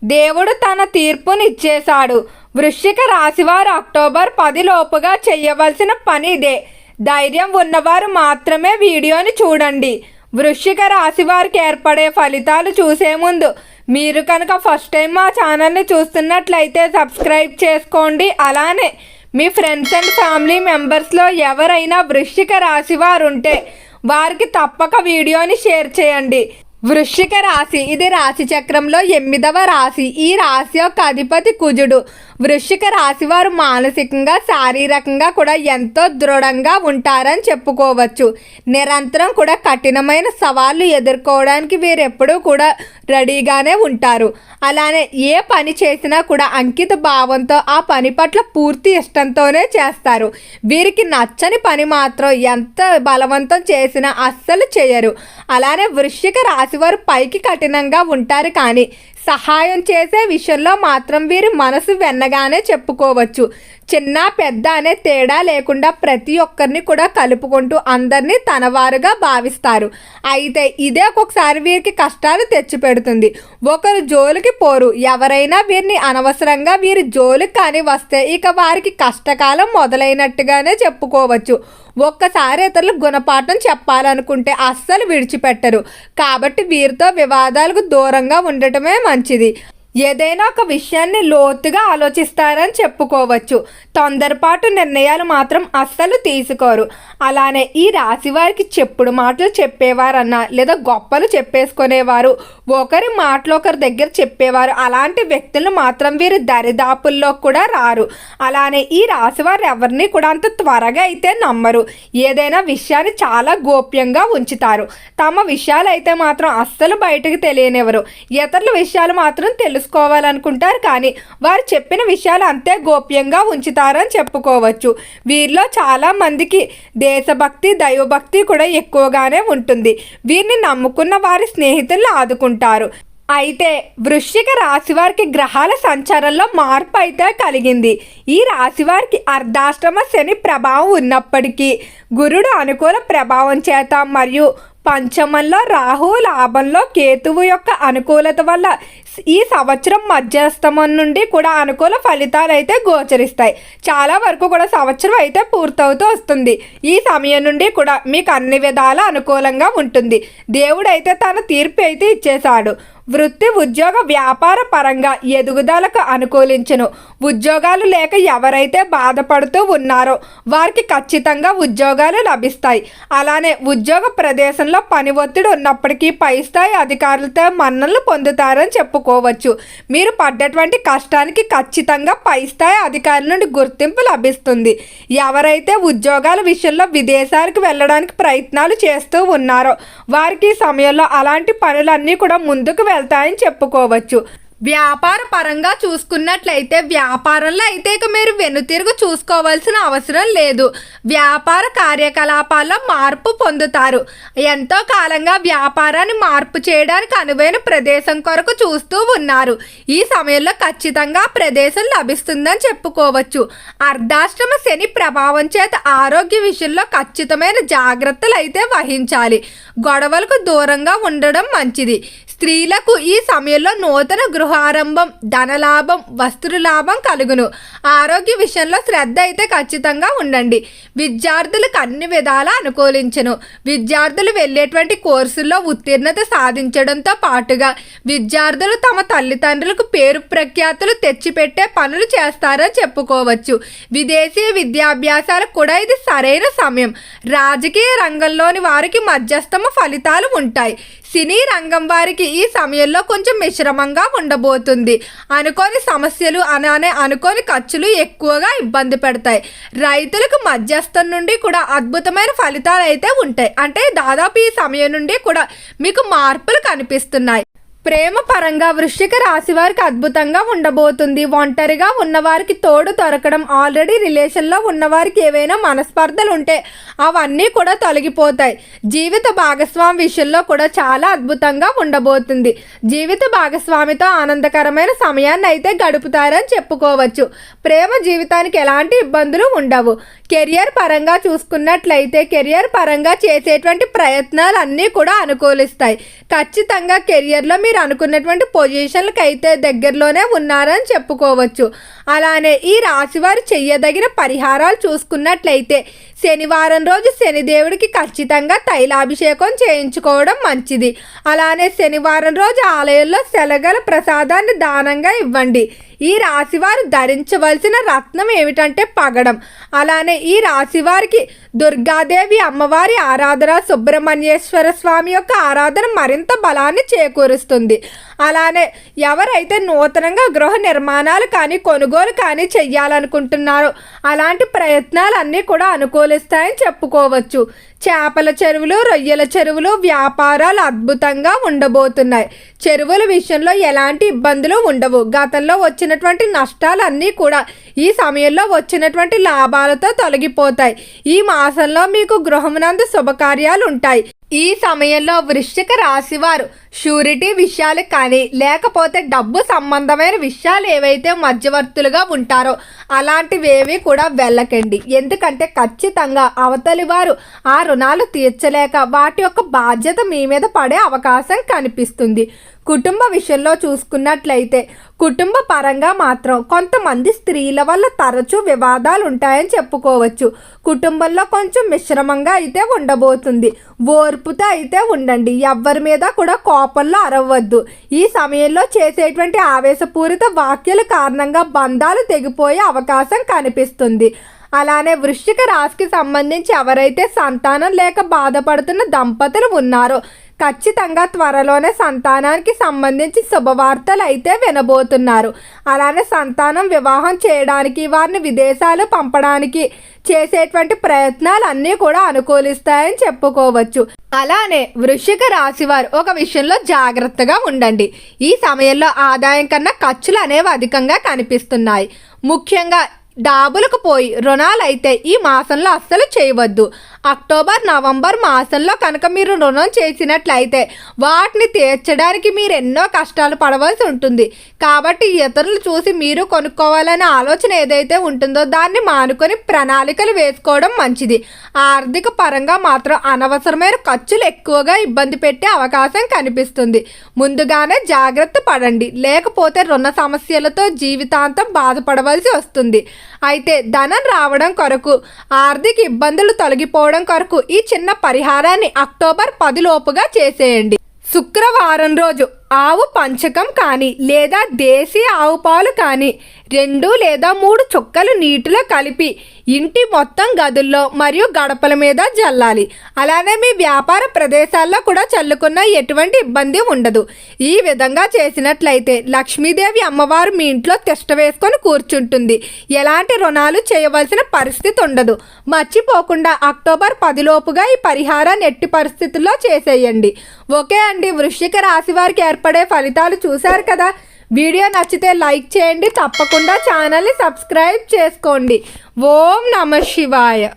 దేవుడు తన తీర్పునిచ్చేశాడు. వృశ్చిక రాశివారు అక్టోబర్ 10 లోపుగా చేయవలసిన పని ఇదే. ధైర్యం ఉన్నవారు మాత్రమే వీడియోని చూడండి. వృశ్చిక రాశి వారికి ఏర్పడే ఫలితాలు చూసే ముందు మీరు కనుక ఫస్ట్ టైం మా ఛానల్ని చూస్తున్నట్లయితే సబ్స్క్రైబ్ చేసుకోండి. అలానే మీ ఫ్రెండ్స్ అండ్ ఫ్యామిలీ మెంబర్స్లో ఎవరైనా వృశ్చిక రాశి వారు ఉంటే వారికి తప్పక వీడియోని షేర్ చేయండి. వృశ్చిక రాశి ఇది రాశి చక్రంలో 8వ రాశి. ఈ రాశి యొక్క అధిపతి కుజుడు. వృశ్చిక రాశి వారు మానసికంగా శారీరకంగా కూడా ఎంతో దృఢంగా ఉంటారని చెప్పుకోవచ్చు. నిరంతరం కూడా కఠినమైన సవాళ్ళు ఎదుర్కోవడానికి వీరు ఎప్పుడూ కూడా రెడీగానే ఉంటారు. అలానే ఏ పని చేసినా కూడా అంకిత భావంతో ఆ పని పట్ల పూర్తి ఇష్టంతోనే చేస్తారు. వీరికి నచ్చని పని మాత్రం ఎంత బలవంతం చేసినా అస్సలు చేయరు. అలానే వృశ్చిక రాశి వారు పైకి కఠినంగా ఉంటారు, కానీ సహాయం చేసే విషయంలో మాత్రం వీరి మనసు వెన్నగానే చెప్పుకోవచ్చు. చిన్న పెద్ద అనే తేడా లేకుండా ప్రతి ఒక్కరిని కూడా కలుపుకుంటూ అందరినీ తనవారుగా భావిస్తారు. అయితే ఇదే ఒక్కొక్కసారి వీరికి కష్టాలు తెచ్చిపెడుతుంది. ఒకరు జోలికి పోరు. ఎవరైనా వీరిని అనవసరంగా వీరి జోలికి కానీ వస్తే ఇక వారికి కష్టకాలం మొదలైనట్టుగానే చెప్పుకోవచ్చు. ఒక్కసారి ఇతరులు గుణపాఠం చెప్పాలనుకుంటే అస్సలు విడిచిపెట్టరు. కాబట్టి వీరితో వివాదాలకు దూరంగా ఉండటమే మంచిది. ఏదైనా ఒక విషయాన్ని లోతుగా ఆలోచిస్తారని చెప్పుకోవచ్చు. తొందరపాటు నిర్ణయాలు మాత్రం అస్సలు తీసుకోరు. అలానే ఈ రాశి వారికి చెప్పుడు మాటలు చెప్పేవారన్నా లేదా గొప్పలు చెప్పేసుకునేవారు, ఒకరి మాటలు ఒకరి దగ్గర చెప్పేవారు, అలాంటి వ్యక్తులు మాత్రం వీరు దరిదాపుల్లో కూడా రారు. అలానే ఈ రాశి వారు ఎవరిని కూడా అంత త్వరగా అయితే నమ్మరు. ఏదైనా విషయాన్ని చాలా గోప్యంగా ఉంచుతారు. తమ విషయాలు అయితే మాత్రం అస్సలు బయటకు తెలియనివ్వరు. ఇతరుల విషయాలు మాత్రం తెలుసుకోవాలనుకుంటారు, కానీ వారు చెప్పిన విషయాలు అంతే గోప్యంగా ఉంచుతారని చెప్పుకోవచ్చు. వీరిలో చాలా మందికి దేశభక్తి దైవభక్తి కూడా ఎక్కువగానే ఉంటుంది. వీరిని నమ్ముకున్న వారి స్నేహితులను ఆదుకుంటారు. అయితే వృశ్చిక రాశి వారికి గ్రహాల సంచారంలో మార్పు అయితే కలిగింది. ఈ రాశి వారికి అర్ధాష్టమ శని ప్రభావం ఉన్నప్పటికీ గురుడు అనుకూల ప్రభావం చేత మరియు పంచమంలో రాహు లాభంలో కేతువు యొక్క అనుకూలత వల్ల ఈ సంవత్సరం మధ్యస్థమం నుండి కూడా అనుకూల ఫలితాలు అయితే గోచరిస్తాయి. చాలా వరకు కూడా సంవత్సరం అయితే పూర్తవుతూ వస్తుంది. ఈ సమయం నుండి కూడా మీకు అన్ని విధాల అనుకూలంగా ఉంటుంది. దేవుడు అయితే తన తీర్పు అయితే ఇచ్చేశాడు. వృత్తి ఉద్యోగ వ్యాపార పరంగా ఎదుగుదలకు అనుకూలించును. ఉద్యోగాలు లేక ఎవరైతే బాధపడుతూ ఉన్నారో వారికి ఖచ్చితంగా ఉద్యోగాలు లభిస్తాయి. అలానే ఉద్యోగ ప్రదేశంలో పని ఒత్తిడి ఉన్నప్పటికీ పై స్థాయి అధికారులతో మన్ననలు పొందుతారని చెప్పుకోవచ్చు. మీరు పడ్డటువంటి కష్టానికి ఖచ్చితంగా పై స్థాయి అధికారుల నుండి గుర్తింపు లభిస్తుంది. ఎవరైతే ఉద్యోగాల విషయంలో విదేశాలకు వెళ్ళడానికి ప్రయత్నాలు చేస్తూ ఉన్నారో వారికి ఈ సమయంలో అలాంటి పనులన్నీ కూడా ముందుకు వెళ్తాయని చెప్పుకోవచ్చు. వ్యాపార పరంగా చూసుకున్నట్లయితే వ్యాపారంలో అయితే ఇక మీరు వెనుతిరుగు చూసుకోవాల్సిన అవసరం లేదు. వ్యాపార కార్యకలాపాల్లో మార్పు పొందుతారు. ఎంతో కాలంగా వ్యాపారాన్ని మార్పు చేయడానికి అనువైన ప్రదేశం కొరకు చూస్తూ ఉన్నారు. ఈ సమయంలో ఖచ్చితంగా ప్రదేశం లభిస్తుందని చెప్పుకోవచ్చు. అర్ధాష్టమ శని ప్రభావం చేత ఆరోగ్య విషయంలో ఖచ్చితమైన జాగ్రత్తలు అయితే వహించాలి. గొడవలకు దూరంగా ఉండడం మంచిది. స్త్రీలకు ఈ సమయంలో నూతన గృహారంభం, ధనలాభం, వస్త్రలాభం కలుగును. ఆరోగ్య విషయంలో శ్రద్ధ అయితే ఖచ్చితంగా ఉండండి. విద్యార్థులకు అన్ని విధాలా అనుకూలించును. విద్యార్థులు వెళ్ళేటువంటి కోర్సుల్లో ఉత్తీర్ణత సాధించడంతో పాటుగా విద్యార్థులు తమ తల్లిదండ్రులకు పేరు ప్రఖ్యాతులు తెచ్చిపెట్టే పనులు చేస్తారని చెప్పుకోవచ్చు. విదేశీ విద్యాభ్యాసాలకు కూడా ఇది సరైన సమయం. రాజకీయ రంగంలోని వారికి మధ్యస్థమ ఫలితాలు ఉంటాయి. సినీ రంగం వారికి ఈ సమయంలో కొంచెం మిశ్రమంగా ఉండబోతుంది. అనుకోని సమస్యలు అలానే అనుకోని ఖర్చులు ఎక్కువగా ఇబ్బంది పెడతాయి. రైతులకు మధ్యస్థం నుండి కూడా అద్భుతమైన ఫలితాలు అయితే ఉంటాయి. అంటే దాదాపు ఈ సమయం నుండి కూడా మీకు మార్పులు కనిపిస్తున్నాయి. ప్రేమ పరంగా వృశ్చిక రాశి వారికి అద్భుతంగా ఉండబోతుంది. ఒంటరిగా ఉన్నవారికి తోడు దొరకడం, ఆల్రెడీ రిలేషన్లో ఉన్నవారికి ఏవైనా మనస్పర్ధలు ఉంటే అవన్నీ కూడా తొలగిపోతాయి. జీవిత భాగస్వామి విషయంలో కూడా చాలా అద్భుతంగా ఉండబోతుంది. జీవిత భాగస్వామితో ఆనందకరమైన సమయాన్ని అయితే గడుపుతారని చెప్పుకోవచ్చు. ప్రేమ జీవితానికి ఎలాంటి ఇబ్బందులు ఉండవు. కెరియర్ పరంగా చూసుకున్నట్లయితే కెరియర్ పరంగా చేసేటువంటి ప్రయత్నాలు అన్నీ కూడా అనుకూలిస్తాయి. ఖచ్చితంగా కెరియర్లో మీరు మీరు అనుకున్నటువంటి పొజిషన్లకు అయితే దగ్గరలోనే ఉన్నారని చెప్పుకోవచ్చు. అలానే ఈ రాశివారు చెయ్యదగిన పరిహారాలు చూసుకున్నట్లయితే శనివారం రోజు శనిదేవుడికి ఖచ్చితంగా తైలాభిషేకం చేయించుకోవడం మంచిది. అలానే శనివారం రోజు ఆలయంలో శనగల ప్రసాదాన్ని దానంగా ఇవ్వండి. ఈ రాశివారు ధరించవలసిన రత్నం ఏమిటంటే పగడం. అలానే ఈ రాశివారికి దుర్గాదేవి అమ్మవారి ఆరాధన, సుబ్రహ్మణ్యేశ్వర స్వామి యొక్క ఆరాధన మరింత బలాన్ని చేకూరుస్తుంది. అలానే ఎవరైతే నూతనంగా గృహ నిర్మాణాలు కానీ కొనుగోలు కానీ చెయ్యాలనుకుంటున్నారో అలాంటి ప్రయత్నాలన్నీ కూడా అనుకూలిస్తాయని చెప్పుకోవచ్చు. చేపల చెరువులు, రొయ్యల చెరువులు వ్యాపారాలు అద్భుతంగా ఉండబోతున్నాయి. చెరువుల విషయంలో ఎలాంటి ఇబ్బందులు ఉండవు. గతంలో వచ్చినటువంటి నష్టాలన్నీ కూడా ఈ సమయంలో వచ్చినటువంటి లాభాలతో తొలగిపోతాయి. ఈ మాసంలో మీకు గృహమునందు శుభకార్యాలు ఉంటాయి. ఈ సమయంలో వృశ్చిక రాశి వారు షూరిటీ విషయాలు కానీ లేకపోతే డబ్బు సంబంధమైన విషయాలు ఏవైతే మధ్యవర్తులుగా ఉంటారో అలాంటివేవి కూడా వెళ్ళకండి. ఎందుకంటే ఖచ్చితంగా అవతలి వారు ఆ రుణాలు తీర్చలేక వాటి యొక్క బాధ్యత మీ మీద పడే అవకాశం కనిపిస్తుంది. కుటుంబ విషయంలో చూసుకున్నట్లయితే కుటుంబ పరంగా మాత్రం కొంతమంది స్త్రీల వల్ల తరచూ వివాదాలు ఉంటాయని చెప్పుకోవచ్చు. కుటుంబంలో కొంచెం మిశ్రమంగా అయితే ఉండబోతుంది. ఓర్పుతో అయితే ఉండండి. ఎవరి మీద కూడా కోపంలో అరవద్దు. ఈ సమయంలో చేసేటువంటి ఆవేశపూరిత వ్యాఖ్యల కారణంగా బంధాలు తెగిపోయే అవకాశం కనిపిస్తుంది. అలానే వృశ్చిక రాశికి సంబంధించి ఎవరైతే సంతానం లేక బాధపడుతున్న దంపతులు ఉన్నారో ఖచ్చితంగా త్వరలోనే సంతానానికి సంబంధించి శుభవార్తలు అయితే వినబోతున్నారు. అలానే సంతానం వివాహం చేయడానికి, వారిని విదేశాలు పంపడానికి చేసేటువంటి ప్రయత్నాలు అన్నీ కూడా అనుకూలిస్తాయని చెప్పుకోవచ్చు. అలానే వృశ్చిక రాశి వారు ఒక విషయంలో జాగ్రత్తగా ఉండండి. ఈ సమయంలో ఆదాయం కన్నా ఖర్చులు అనేవి అధికంగా కనిపిస్తున్నాయి. ముఖ్యంగా డాబులకు పోయి రుణాలైతే ఈ మాసంలో అస్సలు చేయవద్దు. అక్టోబర్, నవంబర్ మాసంలో కనుక మీరు రుణం చేసినట్లయితే వాటిని తీర్చడానికి మీరు ఎన్నో కష్టాలు పడవలసి ఉంటుంది. కాబట్టి ఇతరులు చూసి మీరు కొనుక్కోవాలనే ఆలోచన ఏదైతే ఉంటుందో దాన్ని మానుకొని ప్రణాళికలు వేసుకోవడం మంచిది. ఆర్థిక పరంగా మాత్రం అనవసరమైన ఖర్చులు ఎక్కువగా ఇబ్బంది పెట్టే అవకాశం కనిపిస్తుంది. ముందుగానే జాగ్రత్త పడండి, లేకపోతే రుణ సమస్యలతో జీవితాంతం బాధపడవలసి వస్తుంది. అయితే ధనం రావడం కొరకు, ఆర్థిక ఇబ్బందులు తొలగిపోవడం కొరకు ఈ చిన్న పరిహారాన్ని అక్టోబర్ 10 లోపుగా చేసేయండి. శుక్రవారం రోజు ఆవు పంచకం కానీ లేదా దేశీ ఆవు పాలు కానీ 2 లేదా 3 చుక్కలు నీటిలో కలిపి ఇంటి మొత్తం గదుల్లో మరియు గడపల మీద జల్లాలి. అలానే మీ వ్యాపార ప్రదేశాల్లో కూడా చల్లుకున్న ఎటువంటి ఇబ్బంది ఉండదు. ఈ విధంగా చేసినట్లయితే లక్ష్మీదేవి అమ్మవారు మీ ఇంట్లో తిష్ట వేసుకొని కూర్చుంటుంది. ఎలాంటి రుణాలు చేయవలసిన పరిస్థితి ఉండదు. మర్చిపోకుండా అక్టోబర్ 10 లోపుగా ఈ పరిహారాన్ని ఎట్టి పరిస్థితుల్లో చేసేయండి. ఓకే అండి, వృశ్చిక రాశి వారికి ఏర్పడే ఫలితాలు చూశారు కదా. వీడియో నచ్చితే లైక్ చేయండి. తప్పకుండా ఛానల్ని సబ్స్క్రైబ్ చేసుకోండి. ఓం నమః శివాయ.